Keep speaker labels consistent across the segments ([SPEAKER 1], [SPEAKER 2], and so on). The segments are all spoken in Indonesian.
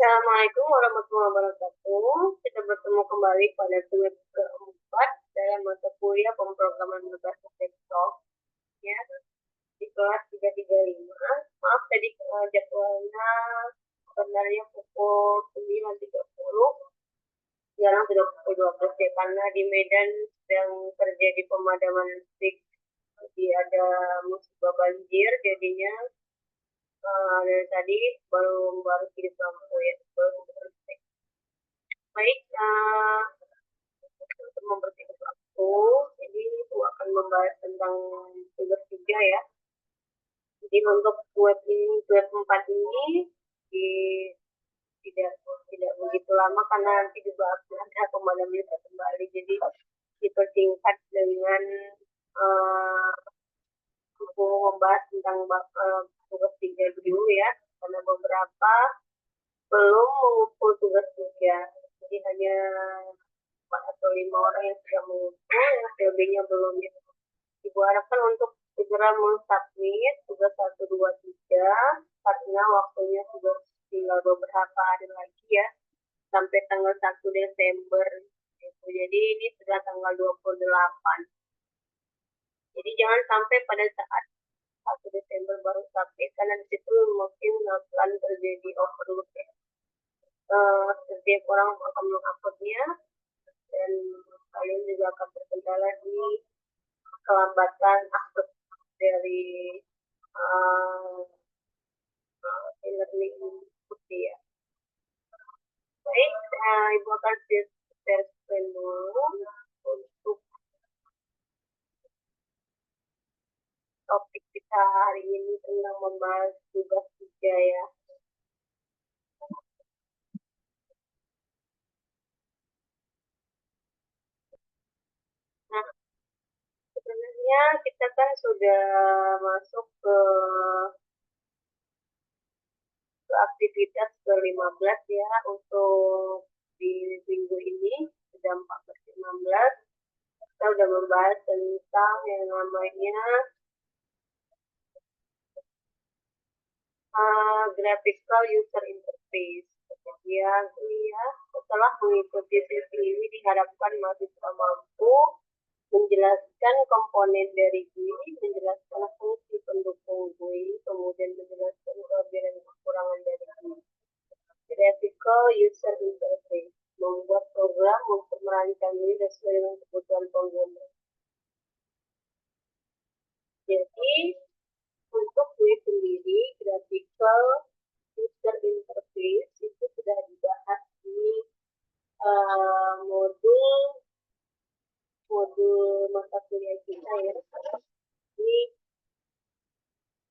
[SPEAKER 1] Assalamualaikum warahmatullahi wabarakatuh. Kita bertemu kembali pada tugas keempat dalam mata kuliah pemrograman berbasis desktop ya di kelas 335. Maaf tadi jadwalnya sebenarnya pukul 9.30. Sekarang sudah pukul 12 ya, karena di Medan sedang terjadi pemadaman listrik. Jadi ada musibah banjir, jadinya dari tadi baru hidup lampu ya, baru listrik. Baik, untuk mempercepat waktu, jadi aku akan membahas tentang tugas 3 ya. Jadi untuk web 4 ini di, tidak begitu lama karena nanti juga akan ada pemadaman kembali. Jadi dipersingkat dengan aku membahas tentang tugas 3 dulu ya, karena beberapa belum mengumpul tugas 3. Jadi hanya 4 atau 5 orang yang sudah mengumpul, yang selebihnya belum ya. Ibu harapkan untuk segera mensubmit tugas 1, 2, 3 karena waktunya sudah tinggal beberapa hari lagi ya, sampai tanggal 1 Desember gitu. Jadi ini sudah tanggal 28. Jadi jangan sampai pada saat 1 Desember baru submit, karena di situ mungkin akan terjadi overload ya. Setiap orang akan menguploadnya dan kalian juga akan terkendala di kelambatan akses dari e-learning bukti ya. Baik, Ibu akan share screen dulu untuk topik kita hari ini tentang membahas tugas 3 ya. Nah, sebenarnya kita kan sudah masuk ke aktivitas ke-15 ya, untuk di minggu ini sudah 14-15. Kita sudah membahas tentang yang namanya graphical user interface. Kemudian setelah mengikuti sesi ini diharapkan mahasiswa mampu menjelaskan komponen dari GUI, menjelaskan fungsi pendukung GUI, kemudian menjelaskan kelebihan dan kekurangan dari GUI. Graphical user interface, membuat program untuk merancang GUI sesuai dengan kebutuhan pengguna. Jadi untuk GUI sendiri, graphical user interface itu sudah dibahas di modul mata kuliah kita ya. Di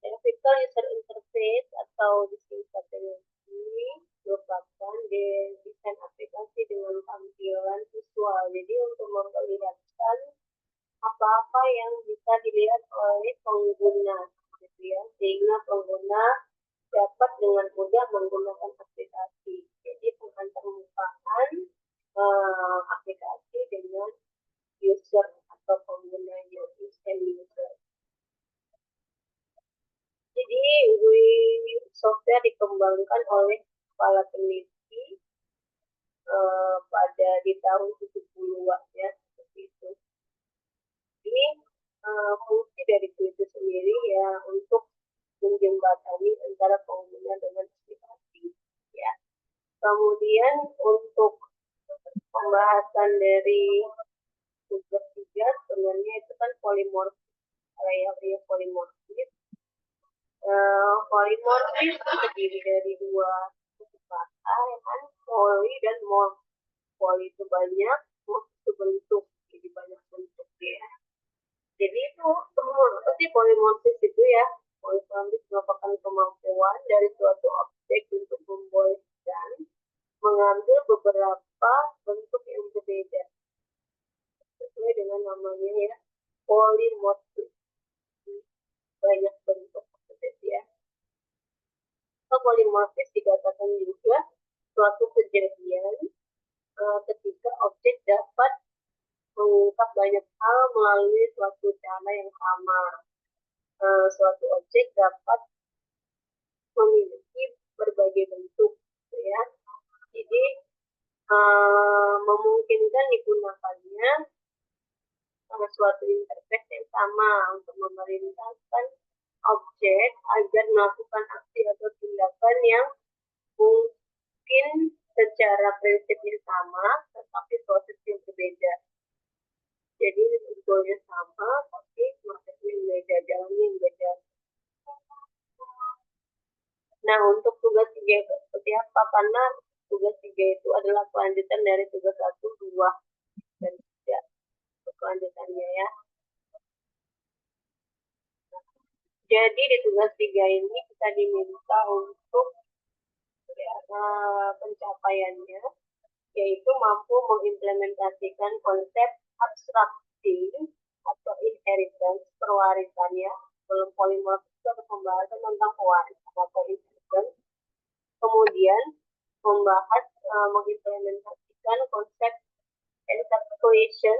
[SPEAKER 1] graphical user interface atau disingkat dengan GUI merupakan desain aplikasi dengan tampilan visual. Jadi untuk memperlihatkan apa-apa yang bisa dilihat oleh pengguna, gitu ya, sehingga pengguna dapat dengan mudah menggunakan aplikasi. Jadi pengantarmukaan aplikasi dengan user atau penggunanya, user. Jadi GUI software dikembangkan oleh kepala peneliti pada di tahun 70-an ya, seperti itu. Ini fungsi dari GUI itu sendiri ya untuk menjembatani antara pengguna dengan aplikasi ya. Kemudian untuk pembahasan dari tugas 3 sebenarnya itu kan polimorfis, area polimorfis. Polimorfis terdiri dari 2 kata ya kan, poly dan morph. Poly itu banyak, morph itu bentuk, jadi banyak bentuk ya. Jadi itu semua seperti polimorfis itu ya. Polimorfis merupakan kemampuan dari suatu objek untuk membolehkan mengambil beberapa bentuk yang berbeda sesuai dengan namanya ya, polimorfis, banyak bentuk ya. Polimorfis dikatakan juga suatu kejadian ketika objek dapat mengungkap banyak hal melalui suatu cara yang sama. Suatu objek dapat memiliki berbagai bentuk ya, suatu interface yang sama untuk memerintahkan objek agar melakukan aksi atau tindakan yang mungkin secara prinsipnya sama, tetapi prosesnya berbeda. Jadi goalnya sama, tapi prosesnya beda, jalannya beda. Nah, untuk tugas 3 itu seperti apa? Karena tugas 3 itu adalah kelanjutan dari tugas 1, 2, dan 3. Kelanjutannya ya. Jadi di tugas 3 ini kita diminta untuk pencapaiannya, yaitu mampu mengimplementasikan konsep abstraksi atau inheritance, pewarisannya, belum polimorfis itu ada pembahasan tentang pewarisan atau inheritance. Kemudian membahas mengimplementasikan konsep encapsulation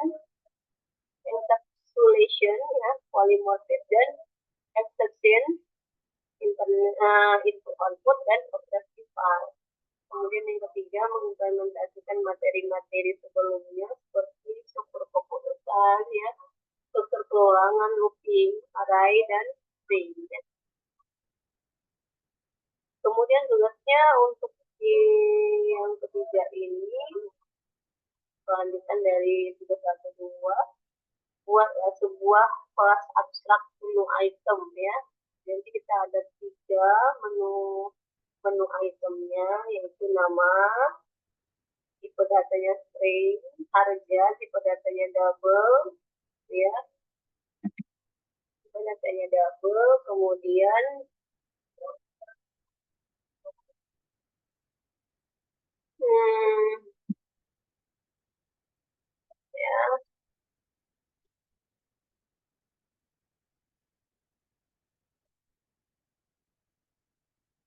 [SPEAKER 1] ya, polimorfis dan exception, input output dan objective file. Kemudian yang ketiga mengimplementasikan materi-materi sebelumnya seperti struktur keputusan ya, struktur perulangan, looping, array dan string. Ya. Kemudian tugasnya untuk yang ketiga ini kelanjutan dari tugas 1, 2, buat sebuah kelas abstrak menu item ya. Jadi kita ada 3 menu itemnya, yaitu nama, tipe datanya string, harga, tipe datanya double ya, tipe datanya double, kemudian ya,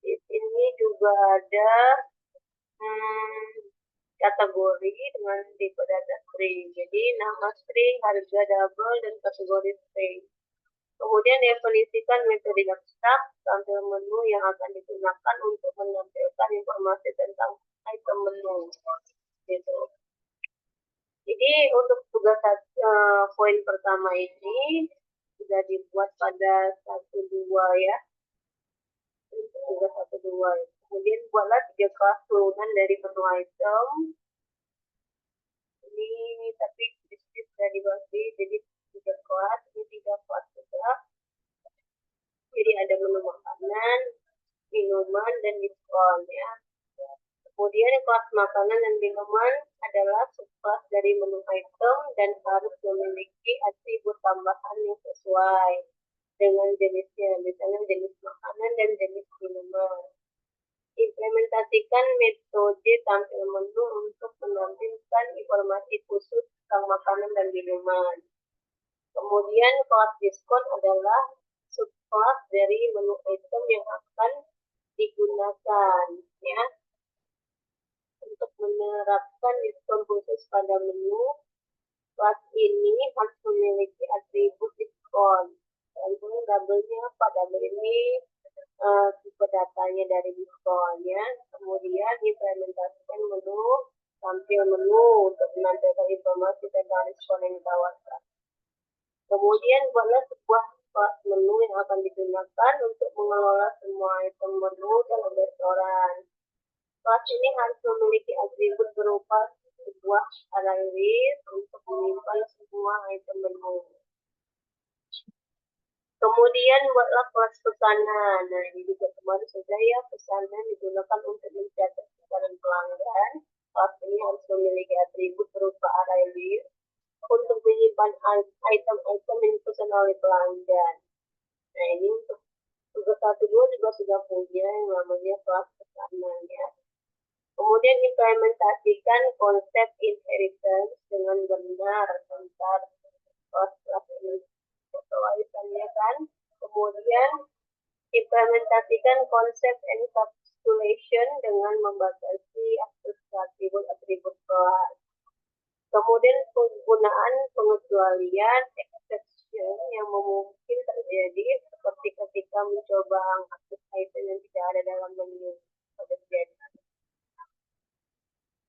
[SPEAKER 1] di sini juga ada kategori dengan tipe data string. Jadi nama string, harga double, dan kategori string. Kemudian definisikan metode abstrak, tampil menu yang akan digunakan untuk menampilkan informasi tentang item menu. Gitu. Jadi untuk tugas poin pertama ini sudah dibuat pada 1-2 ya. Untuk tugas 1-2 ya. Kemudian buatlah 3 kelas turunan dari menu item. Ini tapi sudah dibagi jadi 3 kelas, ini 3 kelas juga. Jadi ada menu makanan, minuman, dan diskon ya. Kemudian kelas makanan dan minuman adalah subkelas dari menu item dan harus memiliki atribut tambahan yang sesuai dengan jenisnya, misalnya jenis makanan dan jenis minuman. Implementasikan metode tampil menu untuk menampilkan informasi khusus tentang makanan dan minuman. Kemudian kelas diskon adalah subkelas dari menu item yang akan digunakan ya. Untuk menerapkan diskon khusus pada menu, kelas ini harus memiliki atribut diskon. Contohnya double-nya apa? Double ini tipe datanya dari diskon ya. Kemudian implementasikan menu, tampil menu untuk menampilkan informasi tentang diskon yang ditawarkan. Kemudian buatlah sebuah kelas menu yang akan digunakan untuk mengelola semua item menu dalam restoran. Kelas ini harus memiliki atribut berupa sebuah array list untuk menyimpan semua item menu. Kemudian buatlah kelas pesanan. Nah, ini juga kemarin sudah ya, pesanan digunakan untuk mencatat pesanan pelanggan. Kelas ini harus memiliki atribut berupa array list untuk menyimpan item-item yang dipesan oleh pelanggan. Nah, ini untuk tugas 1-2 juga sudah punya yang namanya kelas pesanan ya. Kemudian implementasikan konsep inheritance dengan benar antar kelas-kelas ini warisannya kan. Kemudian implementasikan konsep encapsulation dengan membatasi akses atribut kelas. Kemudian penggunaan pengecualian exception yang mungkin terjadi seperti ketika mencoba akses item yang tidak ada dalam menu.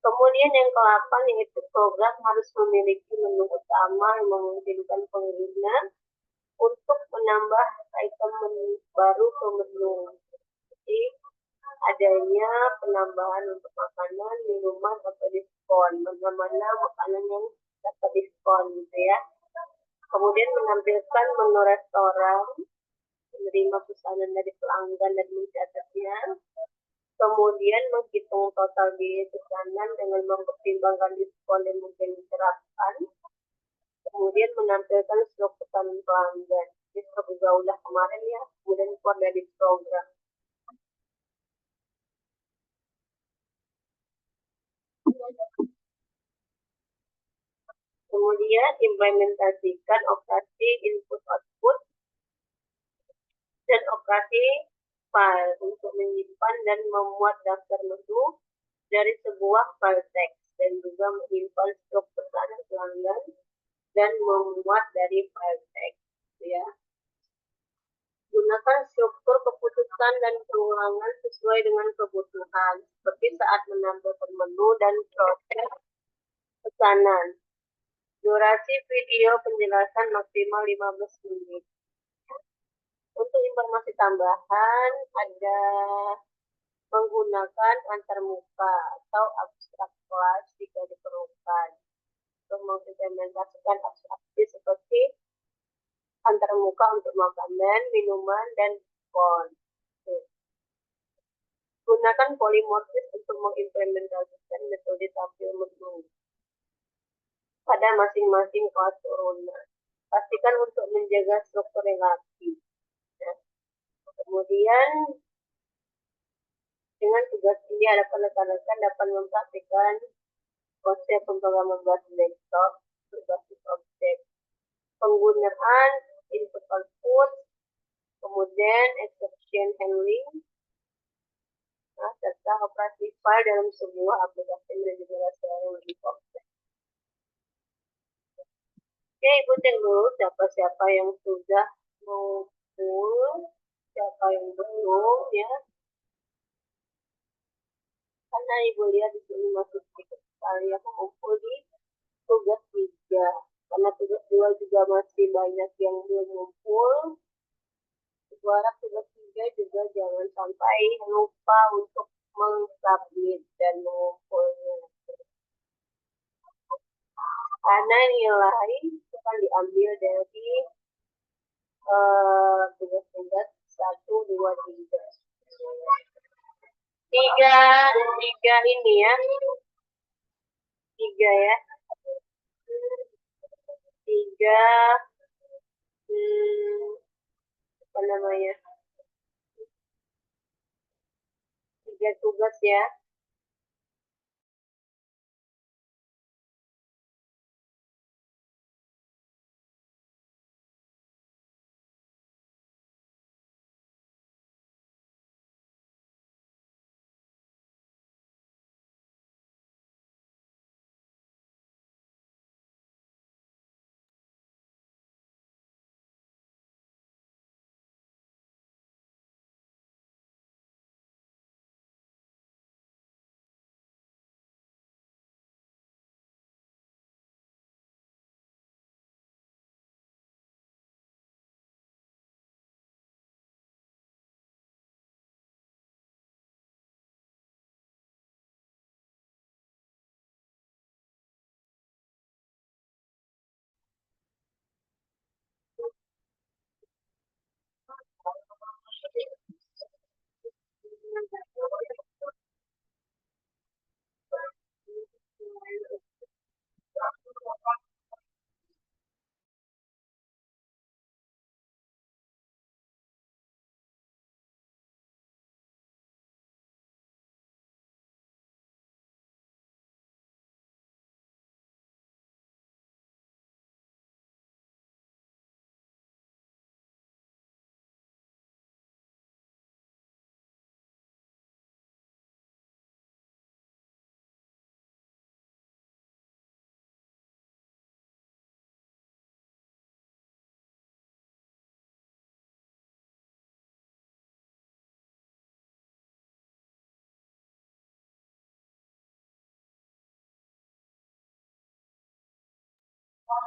[SPEAKER 1] Kemudian yang ke-8 yaitu program harus memiliki menu utama yang memungkinkan pengguna untuk menambah item menu baru ke menu. Jadi adanya penambahan untuk makanan, minuman, atau diskon. Mana-mana makanan yang dapat diskon gitu ya. Kemudian menampilkan menu restoran, menerima pesanan dari pelanggan dan mencatatnya. Kemudian menghitung total biaya pesanan dengan mempertimbangkan diskon yang mungkin diterapkan. Kemudian menampilkan stok pesanan pelanggan. Ini sudah udah kemarin ya, kemudian keluar dari program. Kemudian implementasikan operasi input-output dan operasi file untuk menyimpan dan memuat daftar menu dari sebuah file teks dan juga menyimpan stok pesanan pelanggan dan memuat dari file teks ya. Gunakan struktur keputusan dan pengulangan sesuai dengan kebutuhan seperti saat menambahkan menu dan proses pesanan. Durasi video penjelasan maksimal 15 menit. Untuk informasi tambahan ada menggunakan antarmuka atau abstrak kelas jika diperlukan untuk mengimplementasikan abstraksi seperti antarmuka untuk makanan, minuman, dan diskon. Gunakan polimorfis untuk mengimplementasikan metode tampil menu pada masing-masing kelas turunan. Pastikan untuk menjaga struktur relasi. Ya. Kemudian dengan tugas ini rekan-rekan dapat mempraktikkan konsep pemrograman berbasis desktop berbasis objek, penggunaan input output, kemudian exception handling, serta operasi file dalam sebuah aplikasi manajemen yang lebih kompleks. Oke, ikutin dulu siapa-siapa yang sudah mengumpul, siapa yang belum ya. Karena Ibu lihat di sini masih sedikit sekali yang mengumpul di tugas 3. Karena tugas 2 juga masih banyak yang belum mengumpul. Ibu harap tugas 3 juga jangan sampai lupa untuk mensubmit dan mengumpulnya. Karena nilai itu kan diambil dari tugas-tugas 1, 2, 3. Tiga ini ya. 3 ya. 3 apa namanya? 3 tugas ya. Baik,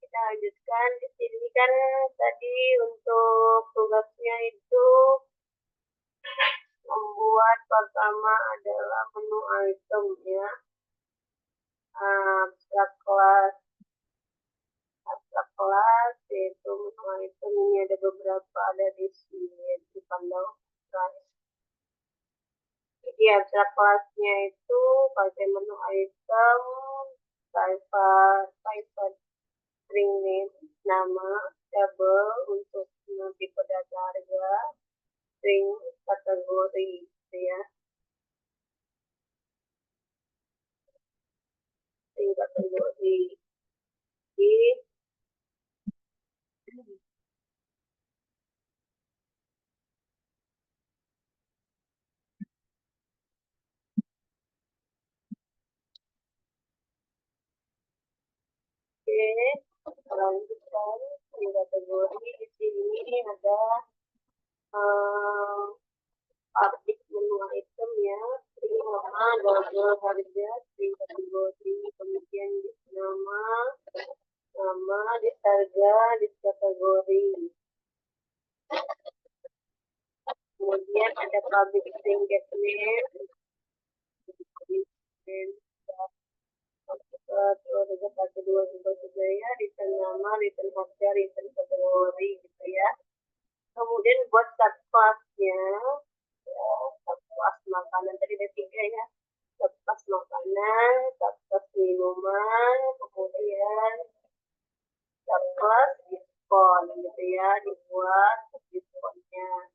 [SPEAKER 1] kita lanjutkan. Di sini kan tadi untuk tugasnya itu membuat pertama adalah menu item ya. Abstrak kelas yaitu menu item ini ada beberapa, ada di sini di panel kelas. Jadi abstrak kelasnya itu pakai menu item, private string name, nama, table untuk tipe data harga, string kategori gitu ya. String kategori. Jadi oke, lanjutkan string kategori. Di sini ada public menu item ya, string nama, double harga, string kategori, kemudian nama, list harga, list kategori. Kemudian ada public string get name, satu dua tiga ya, return nama, return harga, return kategori gitu ya. Kemudian buat subclassnya, ya, subclass makanan tadi ada 3 ya, subclass makanan, subclass minuman, kemudian subclass diskon gitu ya, dibuat diskonnya.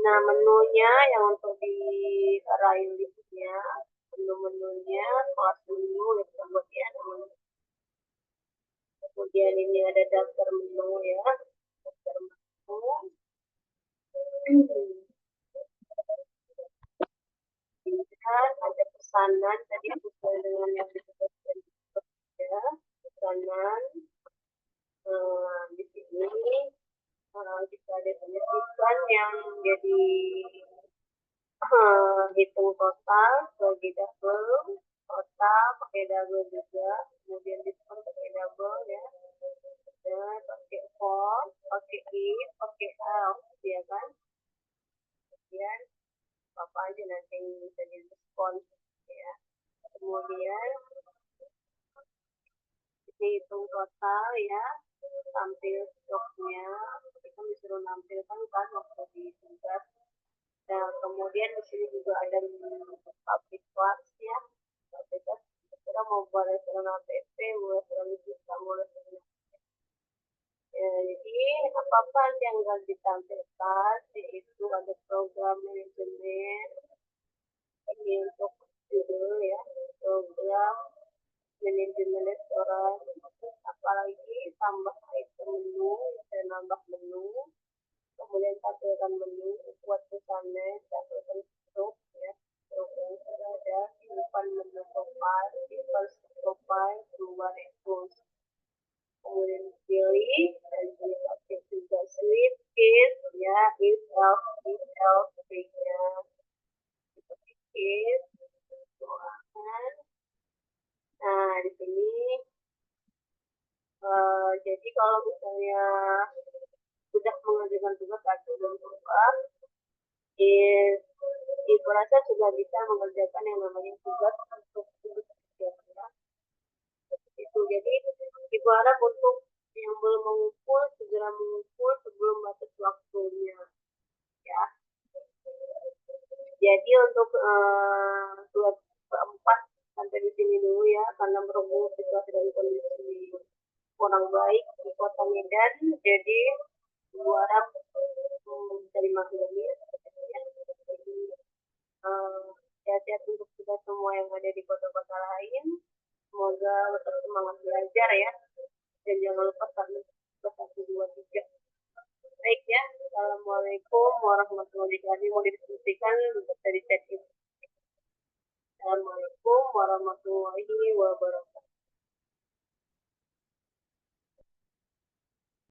[SPEAKER 1] Nah, menunya yang untuk di array listnya, menu-menunya, kelas menu, kemudian ini ada daftar menu ya, daftar menu. Ada pesanan tadi sesuai dengan yang disebutkan ya, pesanan di sini kita definisikan yang jadi hitung total sebagai double, total pakai double juga, kemudian diskon pakai double ya, dan pakai for, pakai if, pakai else ya kan, kemudian apa aja nanti yang bisa diskon ya, kemudian hitung total ya, tampil stoknya, kita disuruh nampilkan kan waktu di tugas. Nah, kemudian di sini juga ada public class ya, kita mau buat restoran APP, mau restoran bisa, mau restoran ya, jadi apa-apa yang akan ditampilkan yaitu ada program manajemen ini untuk judul ya, program manajemen restoran, apalagi tambah item menu dan nambah menu, kemudian tampilkan menu, buat pesannya, tampilkan stroke ya, stroke yang sudah ada, simpan menu profile, simpan profile, keluar expose, kemudian pilih dan pakai juga switch case ya, if else nya seperti case, doakan. Nah, di sini jadi kalau misalnya sudah mengerjakan tugas atau belum tugas, Ibu rasa sudah bisa mengerjakan yang namanya tugas untuk ya. Itu jadi Ibu harap untuk yang belum mengumpul segera mengumpul sebelum batas waktunya ya. Jadi untuk tugas keempat sampai di sini dulu ya, karena berhubung situasi dan kondisi kurang baik di kota Medan, jadi Ibu harap dari maklumi sehat-sehat untuk kita semua yang ada di kota-kota lain. Semoga tetap semangat belajar ya, dan jangan lupa submit 1, 2, 3. Baik ya, salam Assalamualaikum warahmatullahi wabarakatuh. Mau didiskusikan bisa dicek. Assalamualaikum warahmatullahi wabarakatuh.